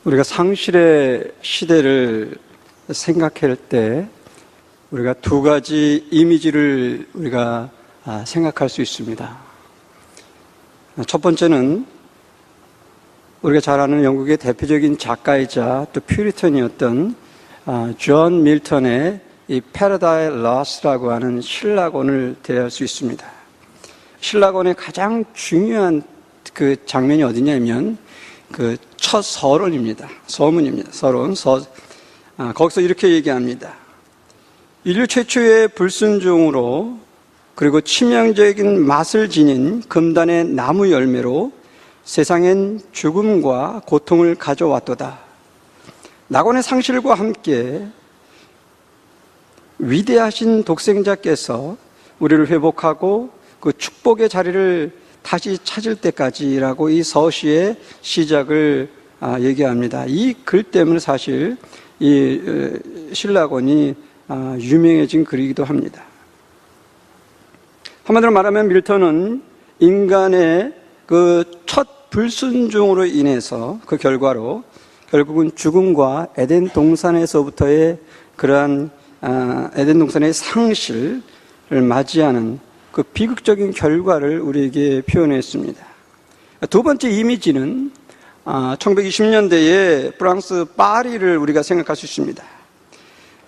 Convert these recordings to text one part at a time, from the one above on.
우리가 상실의 시대를 생각할 때 우리가 두 가지 이미지를 우리가 생각할 수 있습니다. 첫 번째는 우리가 잘 아는 영국의 대표적인 작가이자 또 퓨리턴이었던 존 밀턴의 이 Paradise Lost라고 하는 신라곤을 대할 수 있습니다. 신라곤의 가장 중요한 그 장면이 어디냐면 그 첫 서론입니다. 서문입니다. 서론. 거기서 이렇게 얘기합니다. 인류 최초의 불순종으로 그리고 치명적인 맛을 지닌 금단의 나무 열매로 세상엔 죽음과 고통을 가져왔도다. 낙원의 상실과 함께 위대하신 독생자께서 우리를 회복하고 그 축복의 자리를 다시 찾을 때까지라고 이 서시의 시작을 얘기합니다. 이 글 때문에 사실 이 신라곤이 유명해진 글이기도 합니다. 한마디로 말하면 밀턴은 인간의 그 첫 불순종으로 인해서 그 결과로 결국은 죽음과 에덴 동산에서부터의 그러한 에덴 동산의 상실을 맞이하는 그 비극적인 결과를 우리에게 표현했습니다. 두 번째 이미지는 1920년대에 프랑스 파리를 우리가 생각할 수 있습니다.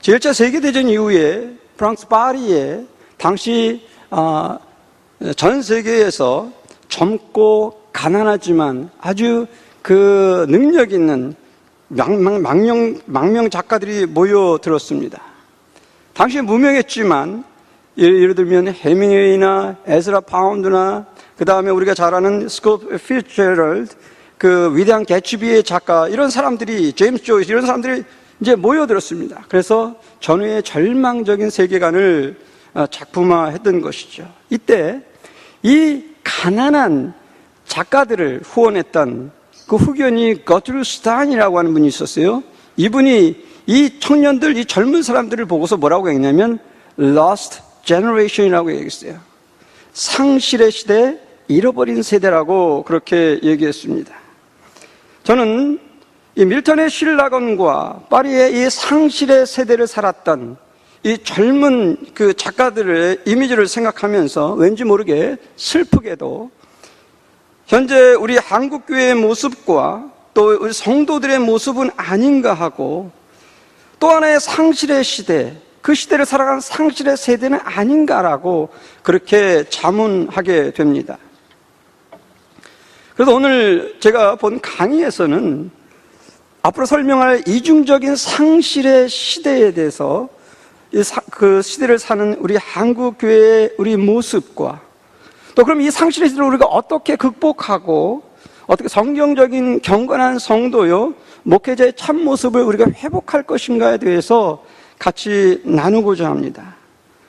제1차 세계대전 이후에 프랑스 파리에 당시 전 세계에서 젊고 가난하지만 아주 그 능력 있는 망명 작가들이 모여들었습니다. 당시 무명했지만 예를 들면 해밍웨이나 에즈라 파운드나 그 다음에 우리가 잘 아는 스콧 피츠제럴드, 그 위대한 개츠비의 작가, 이런 사람들이, 제임스 조이스, 이런 사람들이 이제 모여들었습니다. 그래서 전후의 절망적인 세계관을 작품화했던 것이죠. 이때 이 가난한 작가들을 후원했던 그 후견이 거트루드 스타인이라고 하는 분이 있었어요. 이분이 이 청년들, 이 젊은 사람들을 보고서 뭐라고 했냐면 Lost Generation이라고 얘기했어요. 상실의 시대, 잃어버린 세대라고 그렇게 얘기했습니다. 저는 이 밀턴의 신라곤과 파리의 이 상실의 세대를 살았던 이 젊은 그 작가들의 이미지를 생각하면서 왠지 모르게 슬프게도 현재 우리 한국교회의 모습과 또 우리 성도들의 모습은 아닌가 하고, 또 하나의 상실의 시대, 그 시대를 살아가는 상실의 세대는 아닌가라고 그렇게 자문하게 됩니다. 그래서 오늘 제가 본 강의에서는 앞으로 설명할 이중적인 상실의 시대에 대해서 그 시대를 사는 우리 한국교회의 우리 모습과, 또 그럼 이 상실의 시대를 우리가 어떻게 극복하고 어떻게 성경적인 경건한 성도요 목회자의 참모습을 우리가 회복할 것인가에 대해서 같이 나누고자 합니다.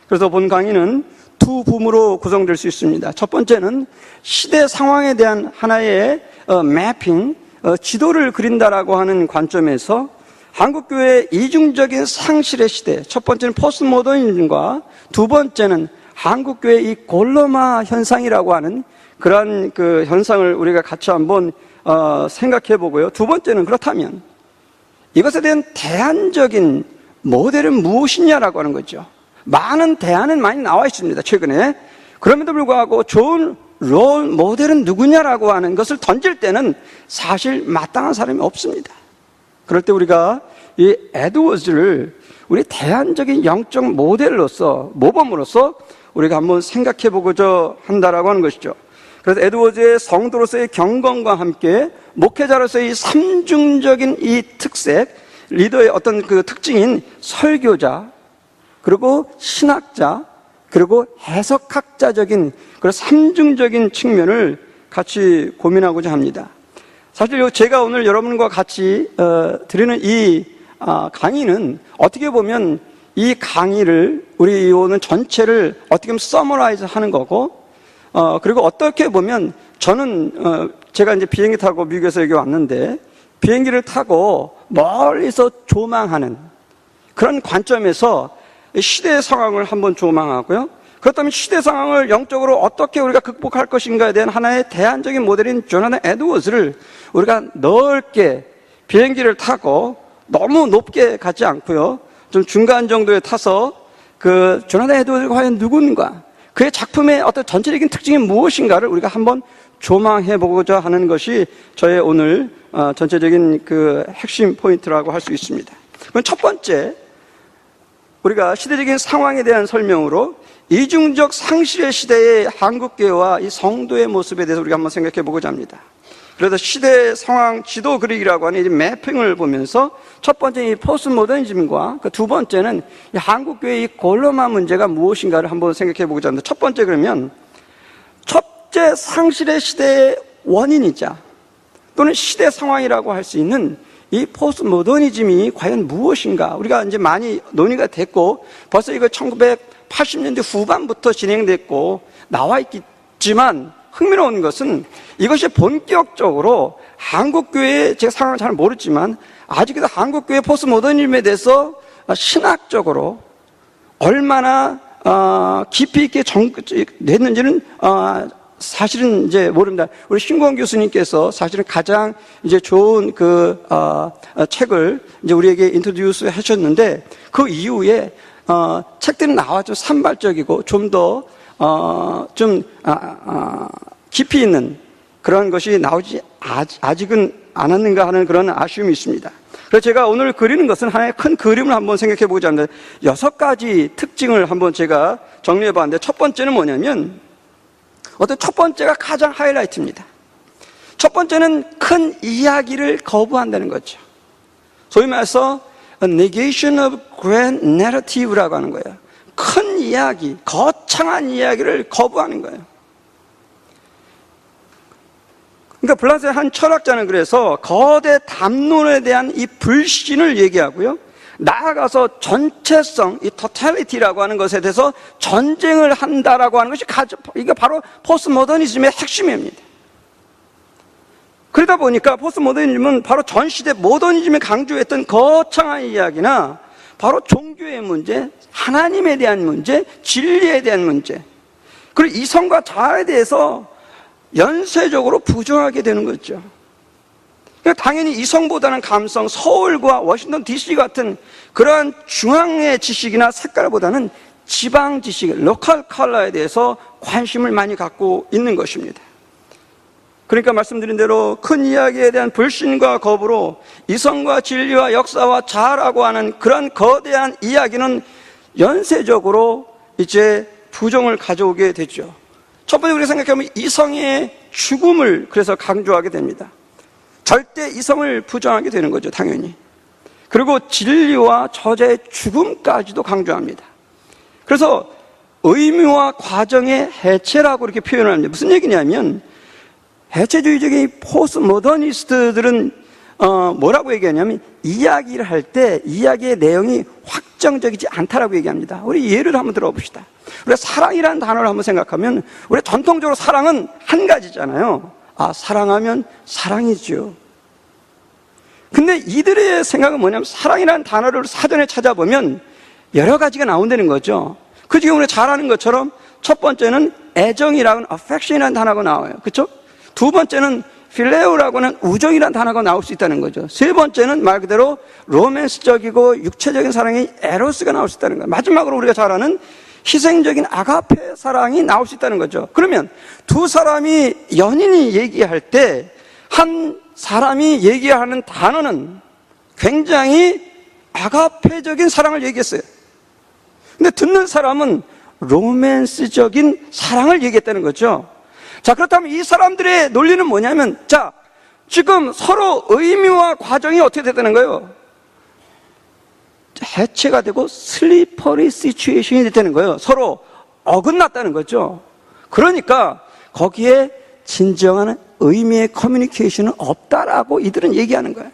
그래서 본 강의는 두 부문으로 구성될 수 있습니다. 첫 번째는 시대 상황에 대한 하나의 매핑, 지도를 그린다라고 하는 관점에서 한국교회의 이중적인 상실의 시대, 첫 번째는 포스트 모더니즘과 두 번째는 한국교회의 이 골로마 현상이라고 하는 그러한 그 현상을 우리가 같이 한번 생각해 보고요. 두 번째는 그렇다면 이것에 대한 대안적인 모델은 무엇이냐라고 하는 거죠. 많은 대안은 많이 나와 있습니다, 최근에. 그럼에도 불구하고 좋은 롤 모델은 누구냐라고 하는 것을 던질 때는 사실 마땅한 사람이 없습니다. 그럴 때 우리가 이 에드워즈를 우리 대안적인 영적 모델로서, 모범으로서 우리가 한번 생각해 보고자 한다라고 하는 것이죠. 그래서 에드워즈의 성도로서의 경건과 함께 목회자로서의 이 삼중적인 이 특색, 리더의 어떤 그 특징인 설교자, 그리고 신학자, 그리고 해석학자적인 그런 삼중적인 측면을 같이 고민하고자 합니다. 사실 제가 오늘 여러분과 같이 드리는 이 강의는 어떻게 보면 이 강의를 우리 오늘 전체를 어떻게 보면 서머라이즈 하는 거고, 그리고 어떻게 보면 저는 제가 이제 비행기 타고 미국에서 여기 왔는데 비행기를 타고 멀리서 조망하는 그런 관점에서 시대의 상황을 한번 조망하고요. 그렇다면 시대 상황을 영적으로 어떻게 우리가 극복할 것인가에 대한 하나의 대안적인 모델인 조나단 에드워즈를 우리가 넓게 비행기를 타고 너무 높게 가지 않고요, 좀 중간 정도에 타서 그 조나단 에드워즈가 과연 누군가, 그의 작품의 어떤 전체적인 특징이 무엇인가를 우리가 한번 조망해 보고자 하는 것이 저의 오늘 전체적인 그 핵심 포인트라고 할 수 있습니다. 그럼 첫 번째, 우리가 시대적인 상황에 대한 설명으로 이중적 상실의 시대의 한국교회와 이 성도의 모습에 대해서 우리가 한번 생각해 보고자 합니다. 그래서 시대 상황 지도 그리기라고 하는 이 매핑을 보면서 첫 번째 이 포스트 모더니즘과 그 두 번째는 이 한국교회의 골로마 문제가 무엇인가를 한번 생각해 보고자 합니다. 첫 번째, 그러면 첫째 상실의 시대의 원인이자 또는 시대 상황이라고 할 수 있는 이 포스트 모더니즘이 과연 무엇인가, 우리가 이제 많이 논의가 됐고 벌써 이거 1980년대 후반부터 진행됐고 나와 있지만, 흥미로운 것은 이것이 본격적으로 한국교회의, 제가 상황을 잘 모르지만 아직도 한국교회 포스트 모더니즘에 대해서 신학적으로 얼마나 깊이 있게 됐는지는 사실은 이제 모릅니다. 우리 신구원 교수님께서 사실은 가장 이제 좋은 그 책을 이제 우리에게 인트로듀스 하셨는데, 그 이후에 책들이 나와 좀 산발적이고 좀 더 깊이 있는 그런 것이 나오지 아직은 않았는가 하는 그런 아쉬움이 있습니다. 그래서 제가 오늘 그리는 것은 하나의 큰 그림을 한번 생각해 보고자 하는데, 6가지 특징을 한번 제가 정리해 봤는데, 첫 번째는 뭐냐면, 첫 번째가 가장 하이라이트입니다. 첫 번째는 큰 이야기를 거부한다는 거죠. 소위 말해서 negation of grand narrative라고 하는 거예요. 큰 이야기, 거창한 이야기를 거부하는 거예요. 그러니까 블라세의 한 철학자는 그래서 거대 담론에 대한 이 불신을 얘기하고요, 나아가서 전체성, 이 토탈리티라고 하는 것에 대해서 전쟁을 한다라고 하는 것이 이게 바로 포스트 모더니즘의 핵심입니다. 그러다 보니까 포스트 모더니즘은 바로 전 시대 모더니즘이 강조했던 거창한 이야기나 바로 종교의 문제, 하나님에 대한 문제, 진리에 대한 문제, 그리고 이성과 자아에 대해서 연쇄적으로 부정하게 되는 거죠. 그러니까 당연히 이성보다는 감성, 서울과 워싱턴 DC 같은 그러한 중앙의 지식이나 색깔보다는 지방 지식, 로컬 컬러에 대해서 관심을 많이 갖고 있는 것입니다. 그러니까 말씀드린 대로 큰 이야기에 대한 불신과 거부로 이성과 진리와 역사와 자아라고 하는 그런 거대한 이야기는 연쇄적으로 이제 부정을 가져오게 되죠. 첫 번째 우리가 생각하면 이성의 죽음을 그래서 강조하게 됩니다. 절대 이성을 부정하게 되는 거죠, 당연히. 그리고 진리와 저자의 죽음까지도 강조합니다. 그래서 의미와 과정의 해체라고 이렇게 표현을 합니다. 무슨 얘기냐면, 해체주의적인 포스트 모더니스트들은 뭐라고 얘기하냐면, 이야기를 할 때 이야기의 내용이 확정적이지 않다라고 얘기합니다. 우리 예를 한번 들어봅시다. 우리가 사랑이라는 단어를 한번 생각하면, 우리 전통적으로 사랑은 한 가지잖아요. 사랑하면 사랑이죠. 근데 이들의 생각은 뭐냐면, 사랑이라는 단어를 사전에 찾아보면 여러 가지가 나온다는 거죠. 그 중에 우리가 잘 아는 것처럼 첫 번째는 애정이라는 affection이라는 단어가 나와요. 그렇죠? 두 번째는 필레오라고 하는 우정이라는 단어가 나올 수 있다는 거죠. 세 번째는 말 그대로 로맨스적이고 육체적인 사랑이 에로스가 나올 수 있다는 거예요. 마지막으로 우리가 잘 아는 희생적인 아가페 사랑이 나올 수 있다는 거죠. 그러면 두 사람이, 연인이 얘기할 때 한 사람이 얘기하는 단어는 굉장히 아가페적인 사랑을 얘기했어요. 근데 듣는 사람은 로맨스적인 사랑을 얘기했다는 거죠. 자, 그렇다면 이 사람들의 논리는 뭐냐면, 자, 지금 서로 의미와 과정이 어떻게 됐다는 거예요? 해체가 되고 슬리퍼리 시츄에이션이 됐다는 거예요. 서로 어긋났다는 거죠. 그러니까 거기에 진정한 의미의 커뮤니케이션은 없다라고 이들은 얘기하는 거예요.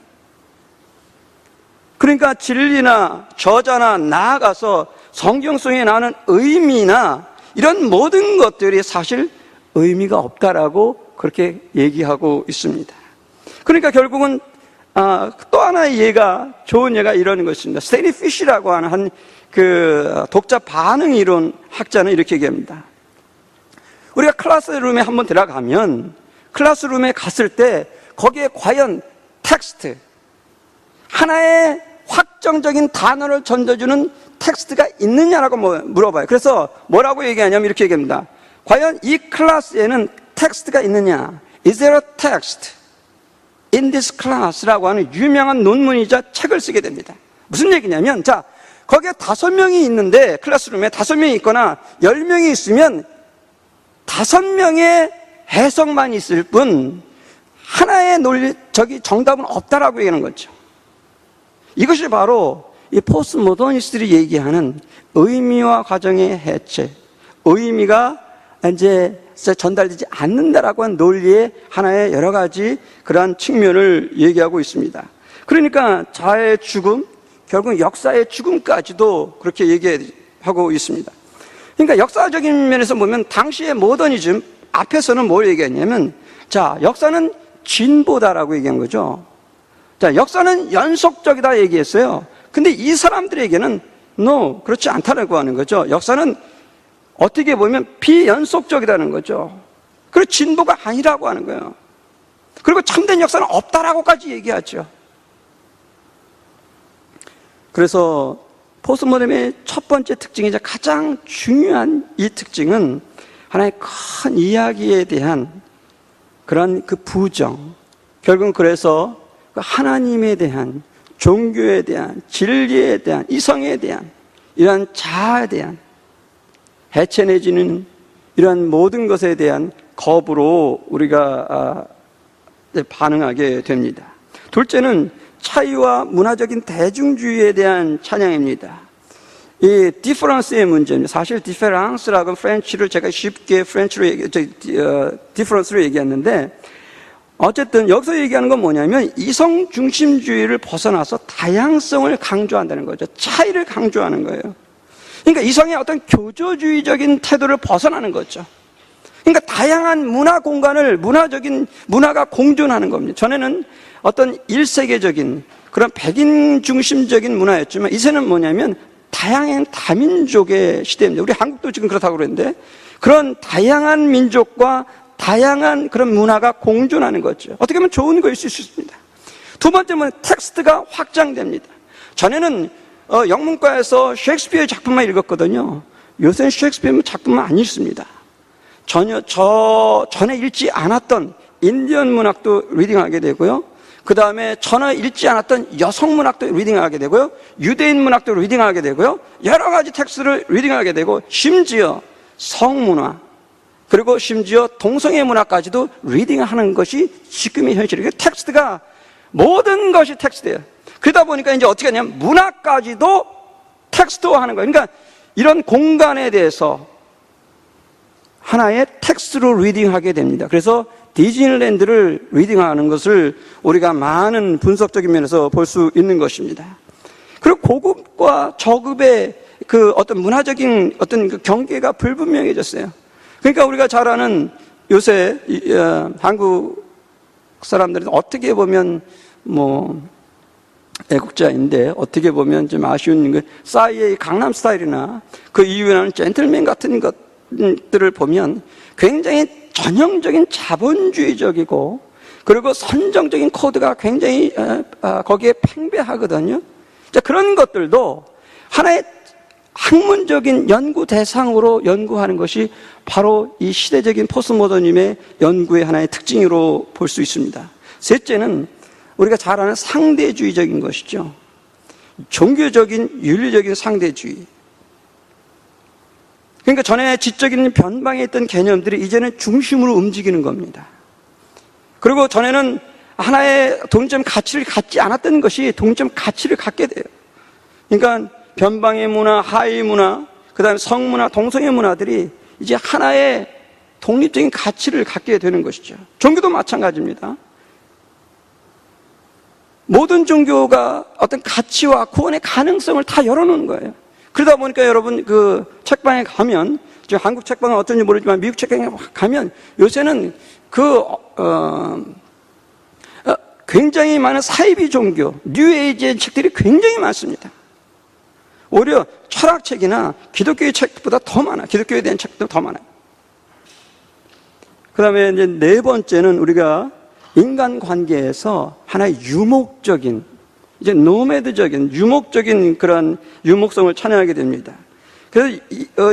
그러니까 진리나 저자나 나아가서 성경 속에 나오는 의미나 이런 모든 것들이 사실 의미가 없다라고 그렇게 얘기하고 있습니다. 그러니까 결국은 또 하나의 예가, 좋은 예가 이러는 것입니다. 스테니 피쉬라고 하는 그 독자 반응 이론 학자는 이렇게 얘기합니다. 우리가 클래스룸에 한번 들어가면, 클래스룸에 갔을 때 거기에 과연 텍스트, 하나의 확정적인 단어를 던져주는 텍스트가 있느냐라고 물어봐요. 그래서 뭐라고 얘기하냐면 이렇게 얘기합니다. 과연 이 클래스에는 텍스트가 있느냐? Is there a text in this class? 라고 하는 유명한 논문이자 책을 쓰게 됩니다. 무슨 얘기냐면, 자, 거기에 5명이 있는데, 클래스룸에 5명이 있거나 10명이 있으면 5명의 해석만 있을 뿐 하나의 정답은 없다라고 얘기하는 거죠. 이것이 바로 이 포스트 모더니스트들이 얘기하는 의미와 과정의 해체, 의미가 이제 전달되지 않는다라고 하는 논리의 하나의 여러 가지 그러한 측면을 얘기하고 있습니다. 그러니까 자아의 죽음, 결국 역사의 죽음까지도 그렇게 얘기하고 있습니다. 그러니까 역사적인 면에서 보면 당시의 모더니즘 앞에서는 뭘 얘기했냐면, 자, 역사는 진보다라고 얘기한 거죠. 자, 역사는 연속적이다 얘기했어요. 근데 이 사람들에게는 no, 그렇지 않다라고 하는 거죠. 역사는 어떻게 보면 비연속적이라는 거죠. 그리고 진보가 아니라고 하는 거예요. 그리고 참된 역사는 없다라고까지 얘기하죠. 그래서 포스트모더니즘의 첫 번째 특징이자 가장 중요한 이 특징은 하나의 큰 이야기에 대한 그런 그 부정, 결국은 그래서 하나님에 대한, 종교에 대한, 진리에 대한, 이성에 대한, 이러한 자아에 대한 해체 내지는 이러한 모든 것에 대한 겁으로 우리가 반응하게 됩니다. 둘째는 차이와 문화적인 대중주의에 대한 찬양입니다. 이 디퍼런스의 문제입니다. 사실 디페랑스라고 프렌치를 제가 쉽게 디퍼런스로 얘기했는데, 어쨌든 여기서 얘기하는 건 뭐냐면 이성 중심주의를 벗어나서 다양성을 강조한다는 거죠. 차이를 강조하는 거예요. 그러니까 이성의 어떤 교조주의적인 태도를 벗어나는 거죠. 그러니까 다양한 문화 공간을 문화가 공존하는 겁니다. 전에는 어떤 일세계적인 그런 백인 중심적인 문화였지만 이제는 뭐냐면 다양한 다민족의 시대입니다. 우리 한국도 지금 그렇다고 그러는데 그런 다양한 민족과 다양한 그런 문화가 공존하는 거죠. 어떻게 보면 좋은 거일 수 있습니다. 두 번째는 텍스트가 확장됩니다. 전에는 영문과에서 셰익스피어의 작품만 읽었거든요. 요새는 셰익스피어 작품만 안 읽습니다. 전에 읽지 않았던 인디언 문학도 리딩하게 되고요. 그 다음에 전혀 읽지 않았던 여성 문학도 리딩하게 되고요. 유대인 문학도 리딩하게 되고요. 여러 가지 텍스트를 리딩하게 되고 심지어 성문화 그리고 심지어 동성애 문화까지도 리딩하는 것이 지금의 현실이에요. 텍스트가 모든 것이 텍스트예요. 그러다 보니까 이제 어떻게 하냐면 문화까지도 텍스트화하는 거예요. 그러니까 이런 공간에 대해서 하나의 텍스트로 리딩하게 됩니다. 그래서 디즈니랜드를 리딩하는 것을 우리가 많은 분석적인 면에서 볼 수 있는 것입니다. 그리고 고급과 저급의 그 어떤 문화적인 어떤 그 경계가 불분명해졌어요. 그러니까 우리가 잘 아는 요새 한국 사람들은 어떻게 보면 애국자인데 어떻게 보면 좀 아쉬운 그 싸이의 강남 스타일이나 그 이후에 나는 젠틀맨 같은 것들을 보면 굉장히 전형적인 자본주의적이고 그리고 선정적인 코드가 굉장히 거기에 팽배하거든요. 자, 그런 것들도 하나의 학문적인 연구 대상으로 연구하는 것이 바로 이 시대적인 포스트모더니즘의 연구의 하나의 특징으로 볼 수 있습니다. 셋째는 우리가 잘 아는 상대주의적인 것이죠. 종교적인 윤리적인 상대주의. 그러니까 전에 지적인 변방에 있던 개념들이 이제는 중심으로 움직이는 겁니다. 그리고 전에는 하나의 동점 가치를 갖지 않았던 것이 동점 가치를 갖게 돼요. 그러니까 변방의 문화, 하위 문화, 그 다음에 성문화, 동성애 문화들이 이제 하나의 독립적인 가치를 갖게 되는 것이죠. 종교도 마찬가지입니다. 모든 종교가 어떤 가치와 구원의 가능성을 다 열어놓는 거예요. 그러다 보니까 여러분 그 책방에 가면, 지금 한국 책방은 어떤지 모르지만 미국 책방에 가면 요새는 굉장히 많은 사이비 종교, 뉴에이지의 책들이 굉장히 많습니다. 오히려 철학책이나 기독교의 책보다 더 많아요. 기독교에 대한 책도 더 많아요. 그 다음에 이제 네 번째는 우리가 인간관계에서 하나의 유목적인 이제 노매드적인 유목적인 그런 유목성을 찬양하게 됩니다. 그래서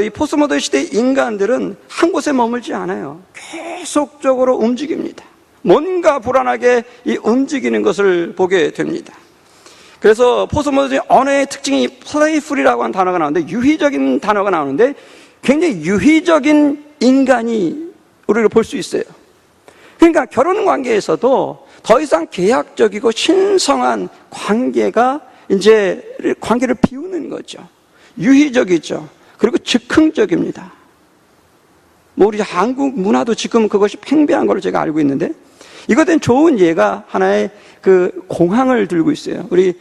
이 포스모던 시대의 인간들은 한 곳에 머물지 않아요. 계속적으로 움직입니다. 뭔가 불안하게 이 움직이는 것을 보게 됩니다. 그래서 포스모던 언어의 특징이 플레이풀이라고 하는 단어가 나오는데, 유희적인 단어가 나오는데 굉장히 유희적인 인간이 우리를 볼 수 있어요. 그러니까 결혼 관계에서도 더 이상 계약적이고 신성한 관계가 이제 관계를 비우는 거죠. 유희적이죠. 그리고 즉흥적입니다. 뭐 우리 한국 문화도 지금 그것이 팽배한 걸로 제가 알고 있는데, 이것에 대한 좋은 예가 하나의 그 공항을 들고 있어요. 우리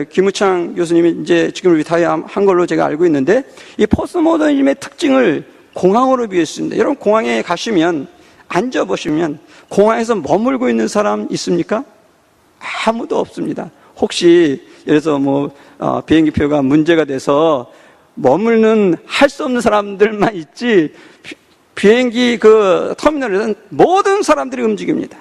김우창 교수님이 이제 지금 리타이어 한 걸로 제가 알고 있는데, 이 포스트모더니즘의 특징을 공항으로 비유했습니다. 여러분, 공항에 가시면 앉아보시면 공항에서 머물고 있는 사람 있습니까? 아무도 없습니다. 혹시 예를 들어서 비행기표가 문제가 돼서 머물는 할 수 없는 사람들만 있지, 비행기 그 터미널에서는 모든 사람들이 움직입니다.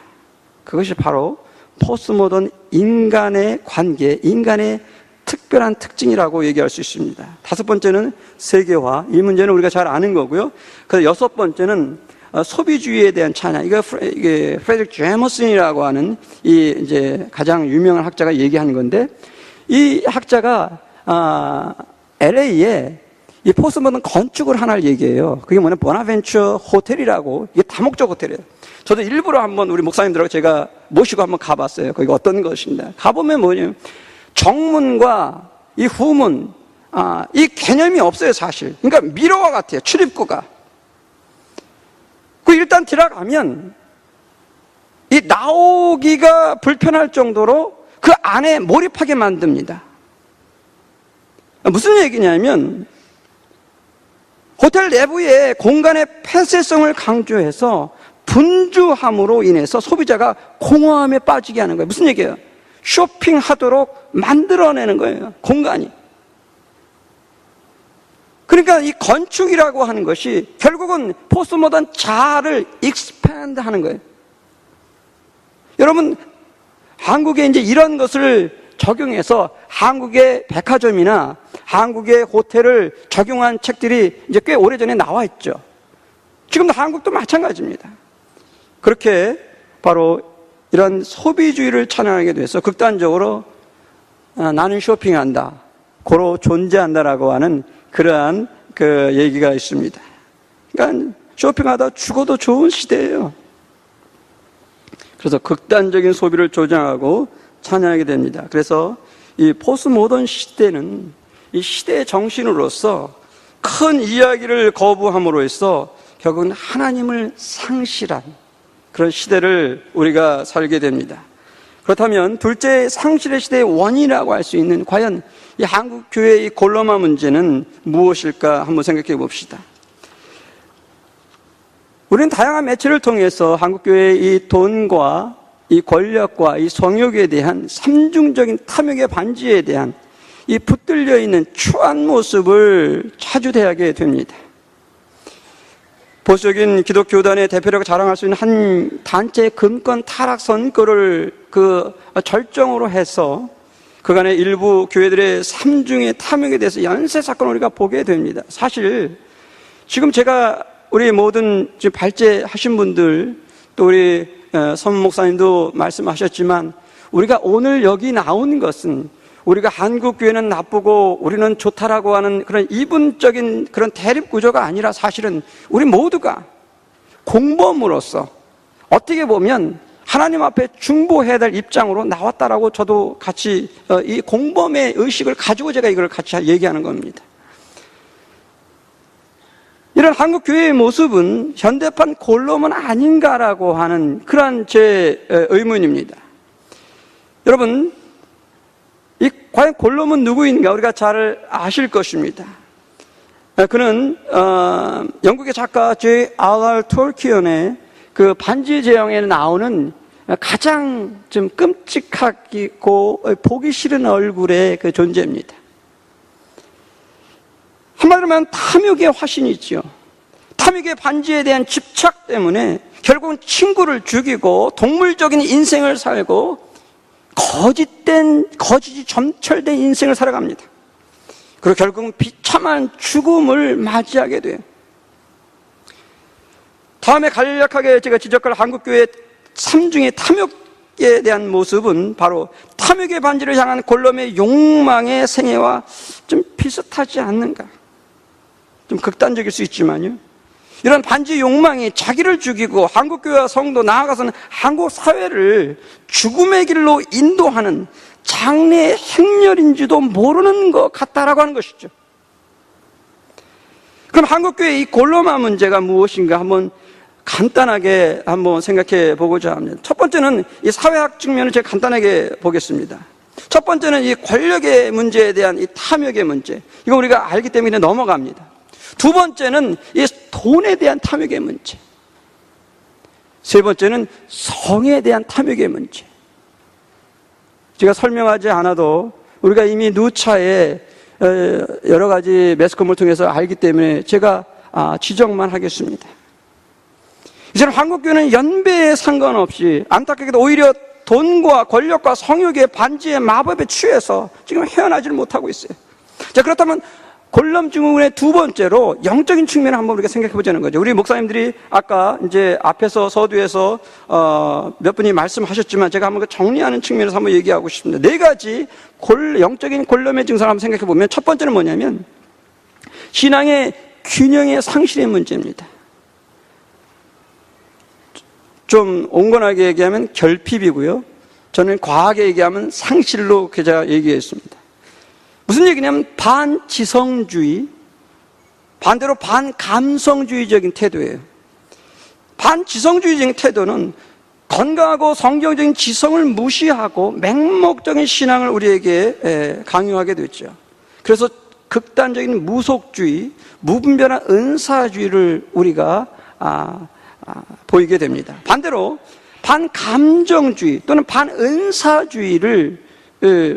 그것이 바로 포스트모던 인간의 관계, 인간의 특별한 특징이라고 얘기할 수 있습니다. 다섯 번째는 세계화. 이 문제는 우리가 잘 아는 거고요. 그래서 여섯 번째는 소비주의에 대한 찬양. 이게 프레드릭 제머슨이라고 하는 이 이제 가장 유명한 학자가 얘기하는 건데, 이 학자가 LA에 이 포스트모던 건축을 하나를 얘기해요. 그게 뭐냐면 보나벤처 호텔이라고, 이게 다목적 호텔이에요. 저도 일부러 한번 우리 목사님들하고 제가 모시고 한번 가봤어요. 거기가 어떤 것인가. 가보면 뭐냐면 정문과 이 후문, 이 개념이 없어요, 사실. 그러니까 미로와 같아요, 출입구가. 그 일단 들어가면 이 나오기가 불편할 정도로 그 안에 몰입하게 만듭니다. 무슨 얘기냐면, 호텔 내부의 공간의 폐쇄성을 강조해서 분주함으로 인해서 소비자가 공허함에 빠지게 하는 거예요. 무슨 얘기예요? 쇼핑하도록 만들어내는 거예요, 공간이. 그러니까 이 건축이라고 하는 것이 결국은 포스트모던 자아를 익스팬드 하는 거예요. 여러분, 한국에 이제 이런 것을 적용해서 한국의 백화점이나 한국의 호텔을 적용한 책들이 이제 꽤 오래전에 나와 있죠. 지금도 한국도 마찬가지입니다. 그렇게 바로 이런 소비주의를 찬양하게 돼서 극단적으로 나는 쇼핑한다, 고로 존재한다라고 하는 그러한 그 얘기가 있습니다. 그러니까 쇼핑하다 죽어도 좋은 시대예요. 그래서 극단적인 소비를 조장하고 찬양하게 됩니다. 그래서 이 포스트모던 시대는 이 시대의 정신으로서 큰 이야기를 거부함으로 해서 결국은 하나님을 상실한 그런 시대를 우리가 살게 됩니다. 그렇다면 둘째 상실의 시대의 원인이라고 할 수 있는 과연 이 한국 교회의 골로마 문제는 무엇일까 한번 생각해 봅시다. 우리는 다양한 매체를 통해서 한국 교회의 이 돈과 이 권력과 이 성욕에 대한 삼중적인 탐욕의 반지에 대한 이 붙들려 있는 추한 모습을 자주 대하게 됩니다. 보수적인 기독교단의 대표라고 자랑할 수 있는 한 단체의 금권 타락 선거를 그 절정으로 해서 그간의 일부 교회들의 삼중의 탐욕에 대해서 연쇄 사건을 우리가 보게 됩니다. 사실 지금 제가 우리 모든 지금 발제하신 분들, 또 우리 선 목사님도 말씀하셨지만, 우리가 오늘 여기 나온 것은 우리가 한국 교회는 나쁘고 우리는 좋다라고 하는 그런 이분적인 그런 대립 구조가 아니라, 사실은 우리 모두가 공범으로서 어떻게 보면 하나님 앞에 중보해야 될 입장으로 나왔다라고 저도 같이 이 공범의 의식을 가지고 제가 이걸 같이 얘기하는 겁니다. 이런 한국 교회의 모습은 현대판 골로몬 아닌가라고 하는 그러한 제 의문입니다. 여러분, 과연 골로몬 누구인가 우리가 잘 아실 것입니다. 그는 영국의 작가 J.R.R. 톨키언의 그 반지의 제왕에 나오는 가장 좀 끔찍하고 보기 싫은 얼굴의 그 존재입니다. 한마디로 말하면 탐욕의 화신이지요. 탐욕의 반지에 대한 집착 때문에 결국은 친구를 죽이고 동물적인 인생을 살고 거짓이 점철된 인생을 살아갑니다. 그리고 결국은 비참한 죽음을 맞이하게 돼요. 다음에 간략하게 제가 지적할 한국교회의 3중의 탐욕에 대한 모습은 바로 탐욕의 반지를 향한 골룸의 욕망의 생애와 좀 비슷하지 않는가. 좀 극단적일 수 있지만요, 이런 반지 욕망이 자기를 죽이고 한국교회와 성도, 나아가서는 한국 사회를 죽음의 길로 인도하는 장래의 행렬인지도 모르는 것 같다라고 하는 것이죠. 그럼 한국교회의 이 골로마 문제가 무엇인가 한번 간단하게 한번 생각해 보고자 합니다. 첫 번째는 이 사회학 측면을 제가 간단하게 보겠습니다. 첫 번째는 이 권력의 문제에 대한 이 탐욕의 문제, 이거 우리가 알기 때문에 넘어갑니다. 두 번째는 이 돈에 대한 탐욕의 문제, 세 번째는 성에 대한 탐욕의 문제. 제가 설명하지 않아도 우리가 이미 누차에 여러 가지 매스컴을 통해서 알기 때문에 제가 지적만 하겠습니다. 이제는 한국교회는 연배에 상관없이 안타깝게도 오히려 돈과 권력과 성욕의 반지의 마법에 취해서 지금 헤어나지를 못하고 있어요. 자, 그렇다면 골룸 증후군의 두 번째로 영적인 측면을 한번 우리가 생각해 보자는 거죠. 우리 목사님들이 아까 이제 앞에서 서두에서 몇 분이 말씀하셨지만 제가 한번 정리하는 측면에서 한번 얘기하고 싶습니다. 네 가지 영적인 골룸의 증상을 한번 생각해 보면, 첫 번째는 뭐냐면 신앙의 균형의 상실의 문제입니다. 좀 온건하게 얘기하면 결핍이고요, 저는 과하게 얘기하면 상실로 제가 얘기했습니다. 무슨 얘기냐면 반지성주의, 반대로 반감성주의적인 태도예요. 반지성주의적인 태도는 건강하고 성경적인 지성을 무시하고 맹목적인 신앙을 우리에게 강요하게 됐죠. 그래서 극단적인 무속주의, 무분별한 은사주의를 우리가 보이게 됩니다. 반대로 반감정주의 또는 반은사주의를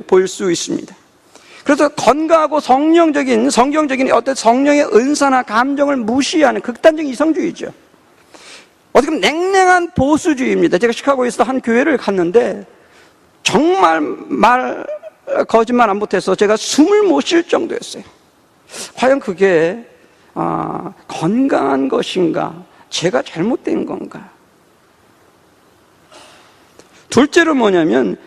보일 수 있습니다. 그래서 건강하고 성경적인 어떤 성령의 은사나 감정을 무시하는 극단적인 이성주의죠. 어떻게 보면 냉랭한 보수주의입니다. 제가 시카고에서 한 교회를 갔는데 정말 거짓말 안 못해서 제가 숨을 못 쉴 정도였어요. 과연 그게 건강한 것인가? 제가 잘못된 건가? 둘째로 뭐냐면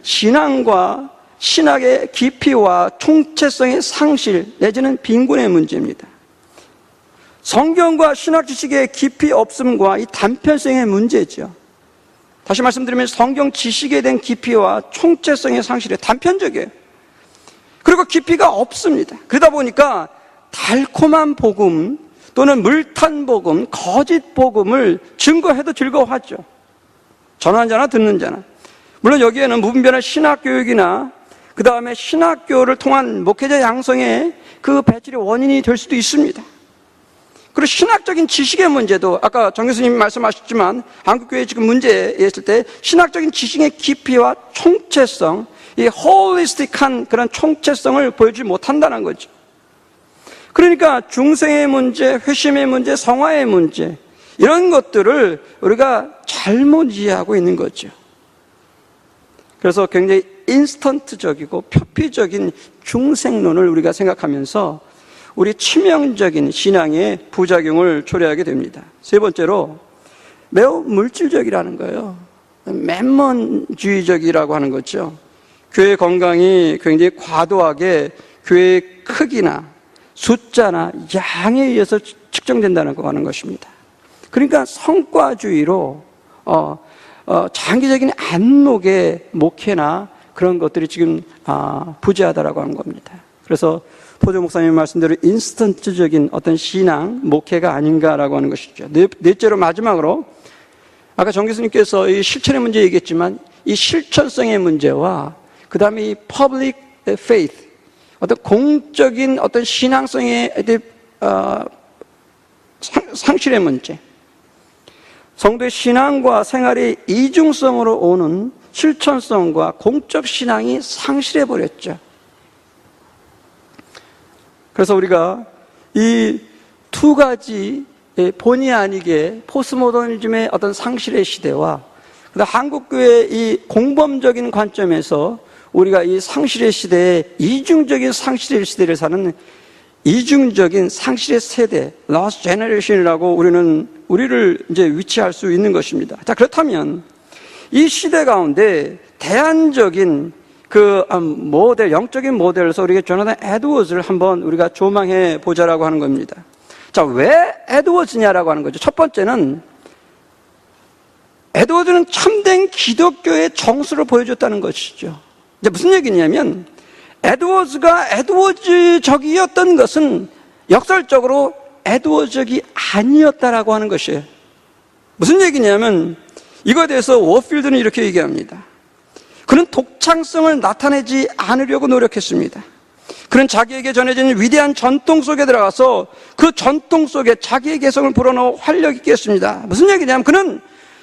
신학의 깊이와 총체성의 상실 내지는 빈곤의 문제입니다. 성경과 신학 지식의 깊이 없음과 이 단편성의 문제죠. 다시 말씀드리면 성경 지식에 대한 깊이와 총체성의 상실이 단편적이에요. 그리고 깊이가 없습니다. 그러다 보니까 달콤한 복음 또는 물탄 복음, 거짓 복음을 증거해도 즐거워하죠. 전하는 자나 듣는 자나. 물론 여기에는 무분별한 신학교육이나 그 다음에 신학교를 통한 목회자 양성의 그 배출의 원인이 될 수도 있습니다. 그리고 신학적인 지식의 문제도 아까 정 교수님이 말씀하셨지만 한국교회 지금 문제에 있을 때 신학적인 지식의 깊이와 총체성, 이 홀리스틱한 그런 총체성을 보여주지 못한다는 거죠. 그러니까 중생의 문제, 회심의 문제, 성화의 문제, 이런 것들을 우리가 잘못 이해하고 있는 거죠. 그래서 굉장히 인스턴트적이고 표피적인 중생론을 우리가 생각하면서 우리 치명적인 신앙의 부작용을 초래하게 됩니다. 세 번째로 매우 물질적이라는 거예요. 맴몬주의적이라고 하는 거죠. 교회 건강이 굉장히 과도하게 교회의 크기나 숫자나 양에 의해서 측정된다고 하는 것입니다. 그러니까 성과주의로 장기적인 안목의 목회나 그런 것들이 지금 부재하다라고 하는 겁니다. 그래서 포조 목사님 말씀대로 인스턴트적인 어떤 신앙, 목회가 아닌가라고 하는 것이죠. 넷째로 마지막으로 아까 정 교수님께서 이 실천의 문제 얘기했지만 이 실천성의 문제와 그 다음에 이 public faith, 어떤 공적인 어떤 신앙성의 상실의 문제, 성도의 신앙과 생활의 이중성으로 오는 실천성과 공적 신앙이 상실해버렸죠. 그래서 우리가 이 두 가지 본의 아니게 포스모더니즘의 어떤 상실의 시대와 한국교회의 이 공범적인 관점에서 우리가 이 상실의 시대에 이중적인 상실의 시대를 사는 이중적인 상실의 세대, lost generation이라고 우리를 이제 위치할 수 있는 것입니다. 자, 그렇다면 이 시대 가운데 대안적인 모델, 영적인 모델에서 우리가 조나단 에드워즈를 한번 우리가 조망해 보자라고 하는 겁니다. 자, 왜 에드워즈냐라고 하는 거죠. 첫 번째는 에드워즈는 참된 기독교의 정수를 보여줬다는 것이죠. 이제 무슨 얘기냐면 에드워즈가 에드워즈적이었던 것은 역설적으로 에드워즈적이 아니었다라고 하는 것이에요. 무슨 얘기냐면 이거에 대해서 워필드는 이렇게 얘기합니다. 그는 독창성을 나타내지 않으려고 노력했습니다. 그는 자기에게 전해진 위대한 전통 속에 들어가서 그 전통 속에 자기의 개성을 불어넣어 활력 있게 했습니다. 무슨 얘기냐면 그는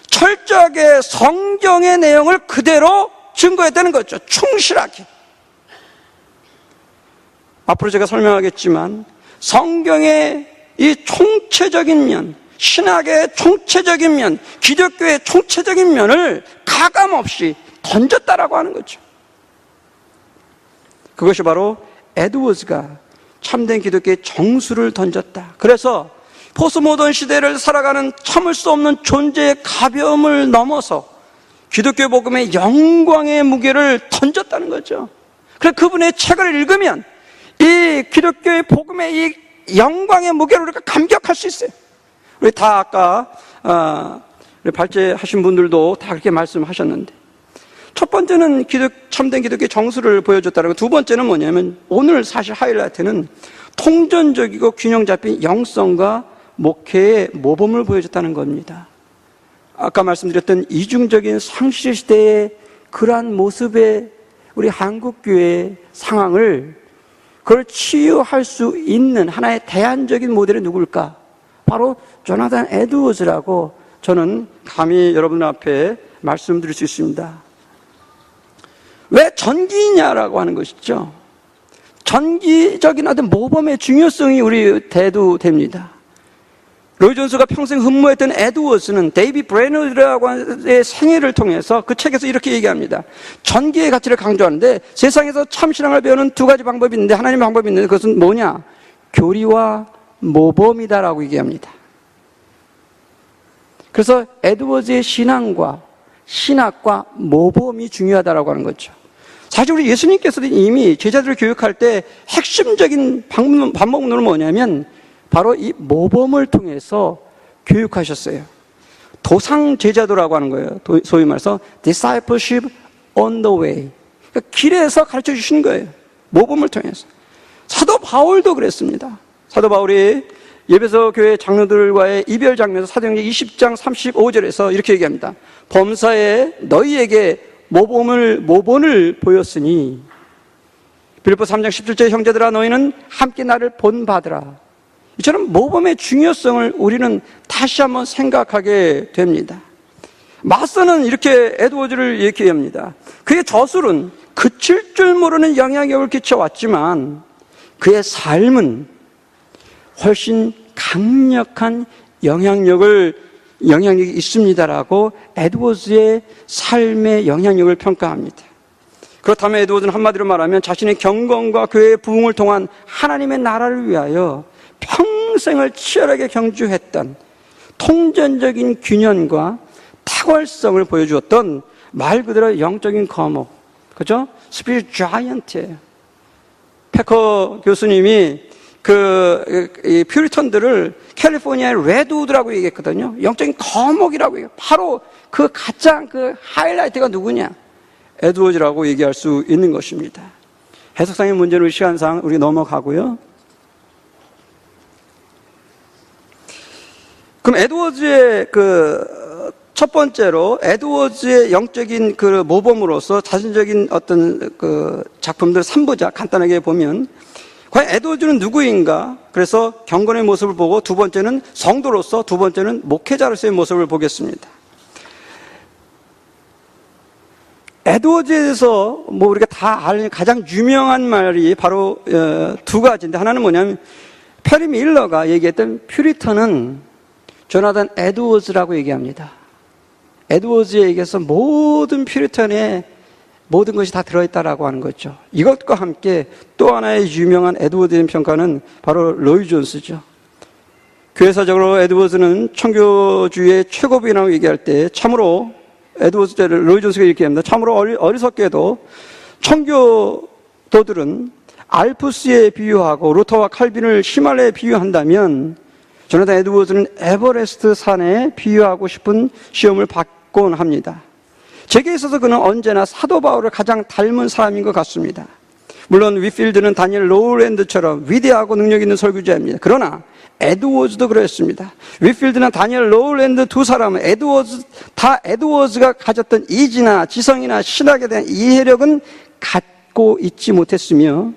철저하게 성경의 내용을 그대로 증거했다는 거죠. 충실하게. 앞으로 제가 설명하겠지만 성경의 이 총체적인 면, 신학의 총체적인 면, 기독교의 총체적인 면을 가감없이 던졌다라고 하는 거죠. 그것이 바로 에드워즈가 참된 기독교의 정수를 던졌다. 그래서 포스모던 시대를 살아가는 참을 수 없는 존재의 가벼움을 넘어서 기독교 복음의 영광의 무게를 던졌다는 거죠. 그래서 그분의 책을 읽으면 이 기독교의 복음의 이 영광의 무게를 우리가 감격할 수 있어요. 우리 다 아까 우리 발제하신 분들도 다 그렇게 말씀하셨는데, 첫 번째는 참된 기독교의 정수를 보여줬다는 거. 두 번째는 뭐냐면 오늘 사실 하이라이트는 통전적이고 균형 잡힌 영성과 목회의 모범을 보여줬다는 겁니다. 아까 말씀드렸던 이중적인 상실 시대의 그러한 모습의 우리 한국교회의 상황을 그걸 치유할 수 있는 하나의 대안적인 모델이 누굴까? 바로 조나단 에드워즈라고 저는 감히 여러분 앞에 말씀드릴 수 있습니다. 왜 전기냐라고 하는 것이죠. 전기적인 어떤 모범의 중요성이 우리 대두됩니다. 로이 존스가 평생 흠모했던 에드워즈는 데이비 브레너라고 하는 생애를 통해서 그 책에서 이렇게 얘기합니다. 전기의 가치를 강조하는데 세상에서 참신앙을 배우는 두 가지 방법이 있는데, 하나님의 방법이 있는데 그것은 뭐냐? 교리와 모범이다라고 얘기합니다. 그래서 에드워즈의 신학과 모범이 중요하다라고 하는 거죠. 사실 우리 예수님께서도 이미 제자들을 교육할 때 핵심적인 방법론은 뭐냐면 바로 이 모범을 통해서 교육하셨어요. 도상 제자도라고 하는 거예요. 소위 말해서 discipleship on the way. 그러니까 길에서 가르쳐 주시는 거예요. 모범을 통해서. 사도 바울도 그랬습니다. 사도 바울이 예배소 교회 장로들과의 이별 장면에서 사도행전 20장 35절에서 이렇게 얘기합니다. 범사에 너희에게 모본을 보였으니 빌립보 3장 17절 형제들아 너희는 함께 나를 본받으라. 이처럼 모범의 중요성을 우리는 다시 한번 생각하게 됩니다. 마서는 이렇게 에드워즈를 얘기합니다. 그의 저술은 그칠 줄 모르는 영향력을 끼쳐왔지만 그의 삶은 훨씬 강력한 영향력이 있습니다라고 에드워즈의 삶의 영향력을 평가합니다. 그렇다면 에드워즈는 한마디로 말하면 자신의 경건과 교회의 부흥을 통한 하나님의 나라를 위하여 평생을 치열하게 경주했던 통전적인 균형과 탁월성을 보여주었던 말 그대로 영적인 거목, 그죠? 스피릿 자이언트예요. 패커 교수님이 이 퓨리턴들을 캘리포니아의 레드우드라고 얘기했거든요. 영적인 거목이라고 얘기해요. 바로 그 가장 하이라이트가 누구냐? 에드워즈라고 얘기할 수 있는 것입니다. 해석상의 문제는 시간상 우리 넘어가고요. 그럼 에드워즈의 첫 번째로 에드워즈의 영적인 모범으로서 자신적인 어떤 작품들 3부작 간단하게 보면 과연 에드워즈는 누구인가? 그래서 경건의 모습을 보고 두 번째는 성도로서, 두 번째는 목회자로서의 모습을 보겠습니다. 에드워즈에 대해서 우리가 다 아는 가장 유명한 말이 바로 두 가지인데, 하나는 뭐냐면 페리 밀러가 얘기했던 퓨리턴은 조나단 에드워즈라고 얘기합니다. 에드워즈에게서 모든 퓨리턴의 모든 것이 다 들어있다라고 하는 거죠. 이것과 함께 또 하나의 유명한 에드워즈의 평가는 바로 로이 존스죠. 교회사적으로 에드워즈는 청교주의 최고비라고 얘기할 때 참으로 로이 존스가 이렇게 합니다. 참으로 어리석게도 청교도들은 알프스에 비유하고 루터와 칼빈을 히말라야에 비유한다면 조나단 에드워즈는 에버레스트 산에 비유하고 싶은 시험을 받곤 합니다. 제게 있어서 그는 언제나 사도 바울을 가장 닮은 사람인 것 같습니다. 물론 위필드는 다니엘 로우랜드처럼 위대하고 능력 있는 설교자입니다. 그러나 에드워즈도 그랬습니다. 위필드나 다니엘 로우랜드 두 사람은 에드워즈가 가졌던 이지나 지성이나 신학에 대한 이해력은 갖고 있지 못했으며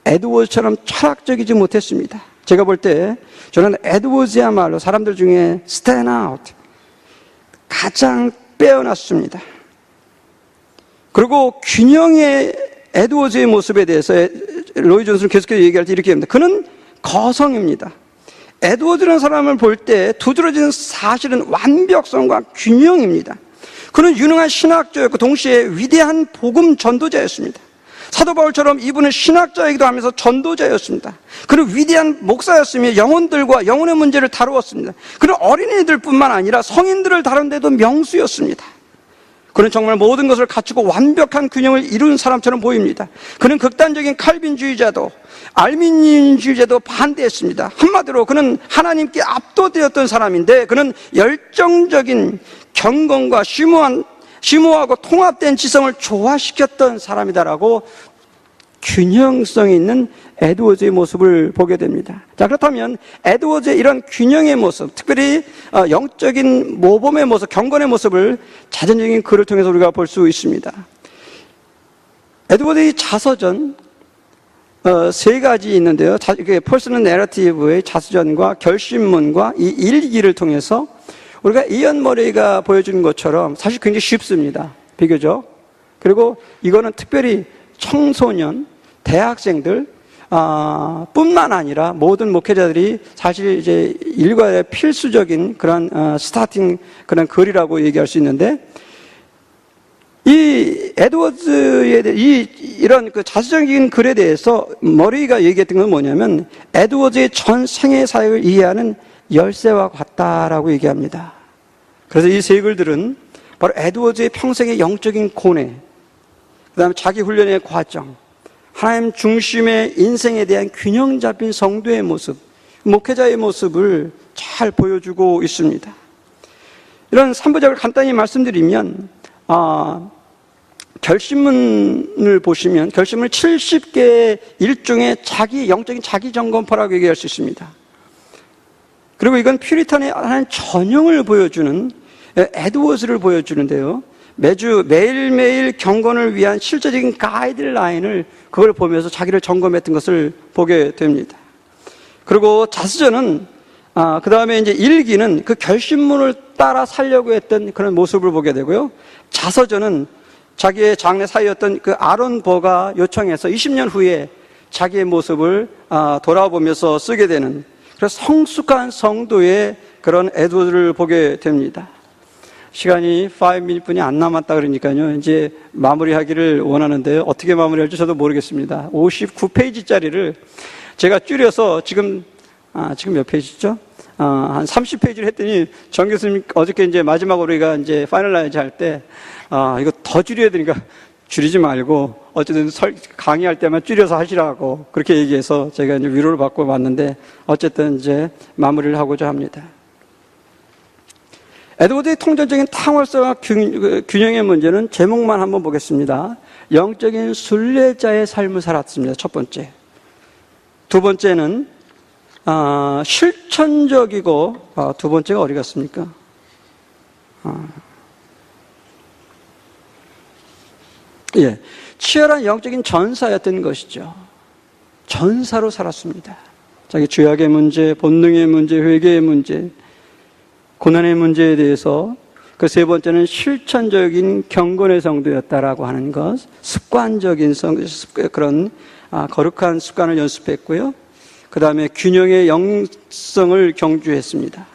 에드워즈처럼 철학적이지 못했습니다. 제가 볼 때 저는 에드워즈야말로 사람들 중에 stand out, 가장 빼어났습니다. 그리고 균형의 에드워즈의 모습에 대해서 로이 존스는 계속해서 얘기할 때 이렇게 합니다. 그는 거성입니다. 에드워즈라는 사람을 볼 때 두드러지는 사실은 완벽성과 균형입니다. 그는 유능한 신학자였고 동시에 위대한 복음 전도자였습니다. 사도 바울처럼 이분은 신학자이기도 하면서 전도자였습니다. 그는 위대한 목사였으며 영혼들과 영혼의 문제를 다루었습니다. 그는 어린이들뿐만 아니라 성인들을 다룬 데도 명수였습니다. 그는 정말 모든 것을 갖추고 완벽한 균형을 이룬 사람처럼 보입니다. 그는 극단적인 칼빈주의자도 알미니안주의자도 반대했습니다. 한마디로 그는 하나님께 압도되었던 사람인데 그는 열정적인 경건과 심오하고 통합된 지성을 조화시켰던 사람이다라고 균형성 있는 에드워즈의 모습을 보게 됩니다. 자, 그렇다면 에드워즈의 이런 균형의 모습, 특별히 영적인 모범의 모습, 경건의 모습을 자전적인 글을 통해서 우리가 볼 수 있습니다. 에드워즈의 자서전 세 가지 있는데요. 퍼스널 내러티브의 자서전과 결심문과 이 일기를 통해서 우리가 이언 머레이가 보여주는 것처럼 사실 굉장히 쉽습니다. 비교적. 그리고 이거는 특별히 청소년, 대학생들 뿐만 아니라 모든 목회자들이 사실 이제 일과의 필수적인 그런 스타팅 그런 글이라고 얘기할 수 있는데, 이 에드워즈에 이런 그 자서적인 글에 대해서 머레이가 얘기했던 건 뭐냐면 에드워즈의 전 생애 사역을 이해하는 열쇠와 같다라고 얘기합니다. 그래서 이 세 글들은 바로 에드워즈의 평생의 영적인 고뇌, 그 다음에 자기 훈련의 과정, 하나님 중심의 인생에 대한 균형 잡힌 성도의 모습, 목회자의 모습을 잘 보여주고 있습니다. 이런 3부작을 간단히 말씀드리면 결심문을 보시면 결심문을 70개의 일종의 영적인 자기 점검표라고 얘기할 수 있습니다. 그리고 이건 퓨리탄의 하나님 전형을 보여주는 에드워즈를 보여주는데요. 매일매일 경건을 위한 실제적인 가이드라인을 그걸 보면서 자기를 점검했던 것을 보게 됩니다. 그리고 자서전은 그 다음에 이제 일기는 그 결심문을 따라 살려고 했던 그런 모습을 보게 되고요. 자서전은 자기의 장래 사이였던 그 아론 버가 요청해서 20년 후에 자기의 모습을 돌아보면서 쓰게 되는, 그래서 성숙한 성도의 그런 에드워즈를 보게 됩니다. 시간이 5분이 안 남았다 그러니까요. 이제 마무리하기를 원하는데 어떻게 마무리할지 저도 모르겠습니다. 59페이지짜리를 제가 줄여서 지금 몇 페이지죠? 한 30페이지를 했더니 정 교수님 어저께 이제 마지막으로 우리가 이제 파이널라이즈 할 때 이거 더 줄여야 되니까 줄이지 말고 어쨌든 강의할 때만 줄여서 하시라고 그렇게 얘기해서 제가 이제 위로를 받고 왔는데 어쨌든 이제 마무리를 하고자 합니다. 에드워드의 통전적인 탕월성과 균형의 문제는 제목만 한번 보겠습니다. 영적인 순례자의 삶을 살았습니다. 첫 번째. 두 번째는 실천적이고 두 번째가 어디 갔습니까? 치열한 영적인 전사였던 것이죠. 전사로 살았습니다. 자기 죄악의 문제, 본능의 문제, 회개의 문제, 고난의 문제에 대해서 그 세 번째는 실천적인 경건의 성도였다라고 하는 것, 습관적인 그런 거룩한 습관을 연습했고요. 그 다음에 균형의 영성을 경주했습니다.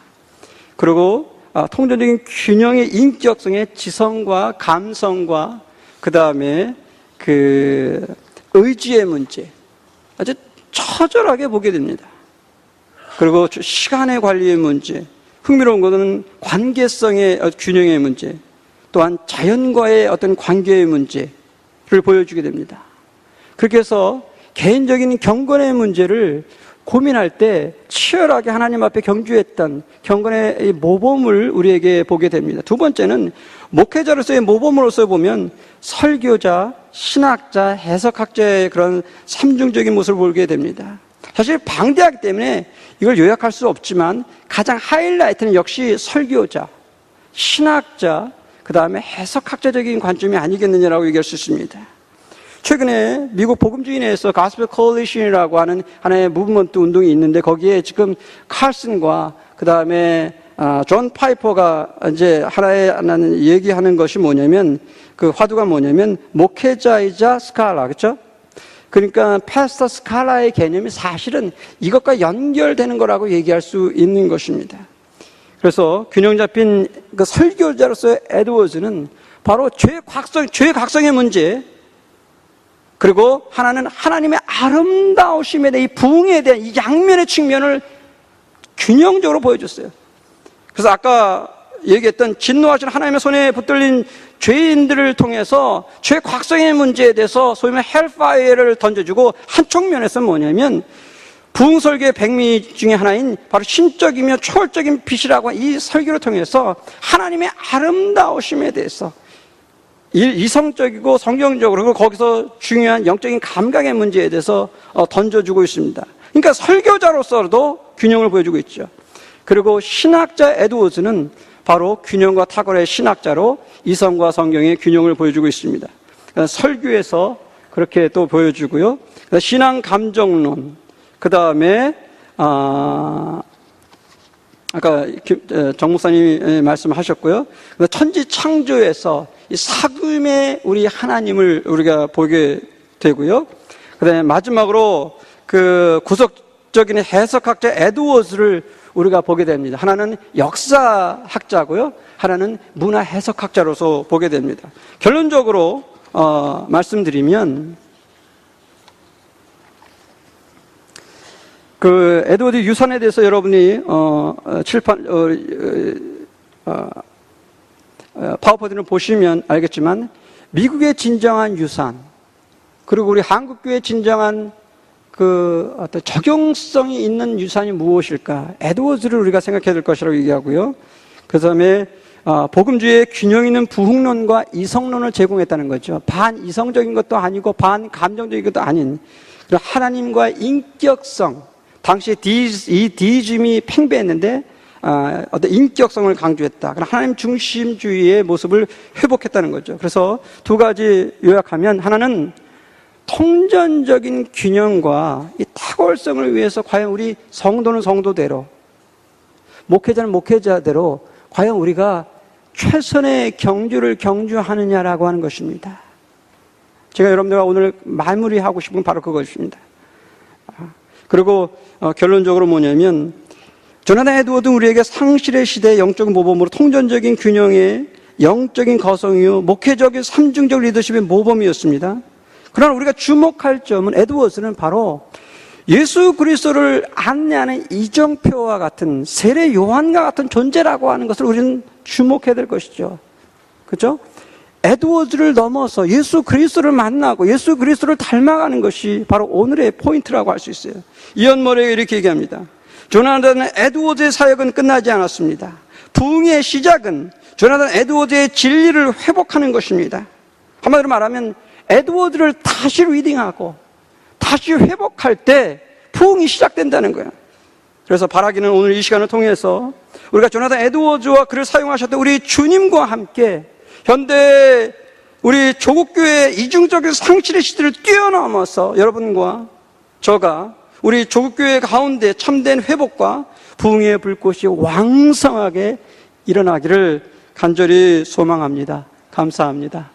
그리고 통전적인 균형의 인격성의 지성과 감성과 그 다음에 그 의지의 문제 아주 처절하게 보게 됩니다. 그리고 시간의 관리의 문제, 흥미로운 것은 관계성의 균형의 문제, 또한 자연과의 어떤 관계의 문제를 보여주게 됩니다. 그렇게 해서 개인적인 경건의 문제를 고민할 때 치열하게 하나님 앞에 경주했던 경건의 모범을 우리에게 보게 됩니다. 두 번째는 목회자로서의 모범으로서 보면 설교자, 신학자, 해석학자의 그런 삼중적인 모습을 보게 됩니다. 사실 방대하기 때문에 이걸 요약할 수 없지만 가장 하이라이트는 역시 설교자, 신학자, 그 다음에 해석학자적인 관점이 아니겠느냐라고 얘기할 수 있습니다. 최근에 미국 복음주의 내에서 가스펠 콜리션이라고 하는 하나의 무브먼트 운동이 있는데 거기에 지금 칼슨과 그 다음에 존 파이퍼가 이제 하나의 얘기하는 것이 뭐냐면 그 화두가 뭐냐면 목회자이자 스칼라, 그렇죠? 그러니까 패스터 스칼라의 개념이 사실은 이것과 연결되는 거라고 얘기할 수 있는 것입니다. 그래서 균형 잡힌 그 설교자로서의 에드워즈는 바로 죄의 각성의 문제, 그리고 하나는 하나님의 아름다우심에 대한 이 부흥에 대한 이 양면의 측면을 균형적으로 보여줬어요. 그래서 아까 얘기했던 진노하신 하나님의 손에 붙들린 죄인들을 통해서 죄 각성의 문제에 대해서 소위 말해 헬파이어를 던져주고 한쪽 면에서는 뭐냐면 부흥설교의 백미 중에 하나인 바로 신적이며 초월적인 빛이라고 하는 이 설교를 통해서 하나님의 아름다우심에 대해서 이성적이고 성경적으로 그리고 거기서 중요한 영적인 감각의 문제에 대해서 던져주고 있습니다. 그러니까 설교자로서도 균형을 보여주고 있죠. 그리고 신학자 에드워즈는 바로 균형과 탁월의 신학자로 이성과 성경의 균형을 보여주고 있습니다. 설교에서 그렇게 또 보여주고요. 신앙 감정론, 그 다음에 아까 정 목사님이 말씀하셨고요. 천지 창조에서 이 사귐의 우리 하나님을 우리가 보게 되고요. 그 다음에 마지막으로 그 구속적인 해석학자 에드워즈를 우리가 보게 됩니다. 하나는 역사학자고요. 하나는 문화 해석학자로서 보게 됩니다. 결론적으로 말씀드리면 그 에드워드 유산에 대해서 여러분이 파워포인트를 보시면 알겠지만 미국의 진정한 유산, 그리고 우리 한국교회의 진정한 그 어떤 적용성이 있는 유산이 무엇일까? 에드워즈를 우리가 생각해야 될 것이라고 얘기하고요. 그 다음에 복음주의의 균형 있는 부흥론과 이성론을 제공했다는 거죠. 반 이성적인 것도 아니고 반 감정적인 것도 아닌 하나님과의 인격성, 당시에 이 디이즘이 팽배했는데 어떤 인격성을 강조했다. 하나님 중심주의의 모습을 회복했다는 거죠. 그래서 두 가지 요약하면 하나는 통전적인 균형과 이 탁월성을 위해서 과연 우리 성도는 성도대로, 목회자는 목회자대로 과연 우리가 최선의 경주를 경주하느냐라고 하는 것입니다. 제가 여러분들과 오늘 마무리하고 싶은 바로 그것입니다. 그리고 결론적으로 뭐냐면 조나단 에드워드 우리에게 상실의 시대의 영적 모범으로 통전적인 균형의 영적인 거성이요 목회적인 삼중적 리더십의 모범이었습니다. 그러나 우리가 주목할 점은 에드워즈는 바로 예수 그리스도를 안내하는 이정표와 같은 세례 요한과 같은 존재라고 하는 것을 우리는 주목해야 될 것이죠. 그렇죠? 에드워즈를 넘어서 예수 그리스도를 만나고 예수 그리스도를 닮아가는 것이 바로 오늘의 포인트라고 할 수 있어요. 이언 머레이가 이렇게 얘기합니다. 조나단 에드워즈의 사역은 끝나지 않았습니다. 부흥의 시작은 조나단 에드워즈의 진리를 회복하는 것입니다. 한마디로 말하면 에드워드를 다시 리딩하고 다시 회복할 때 부흥이 시작된다는 거예요. 그래서 바라기는 오늘 이 시간을 통해서 우리가 조나단 에드워즈와 그를 사용하셨던 우리 주님과 함께 현대 우리 조국교회의 이중적인 상실의 시대를 뛰어넘어서 여러분과 저가 우리 조국교회 가운데 참된 회복과 부흥의 불꽃이 왕성하게 일어나기를 간절히 소망합니다. 감사합니다.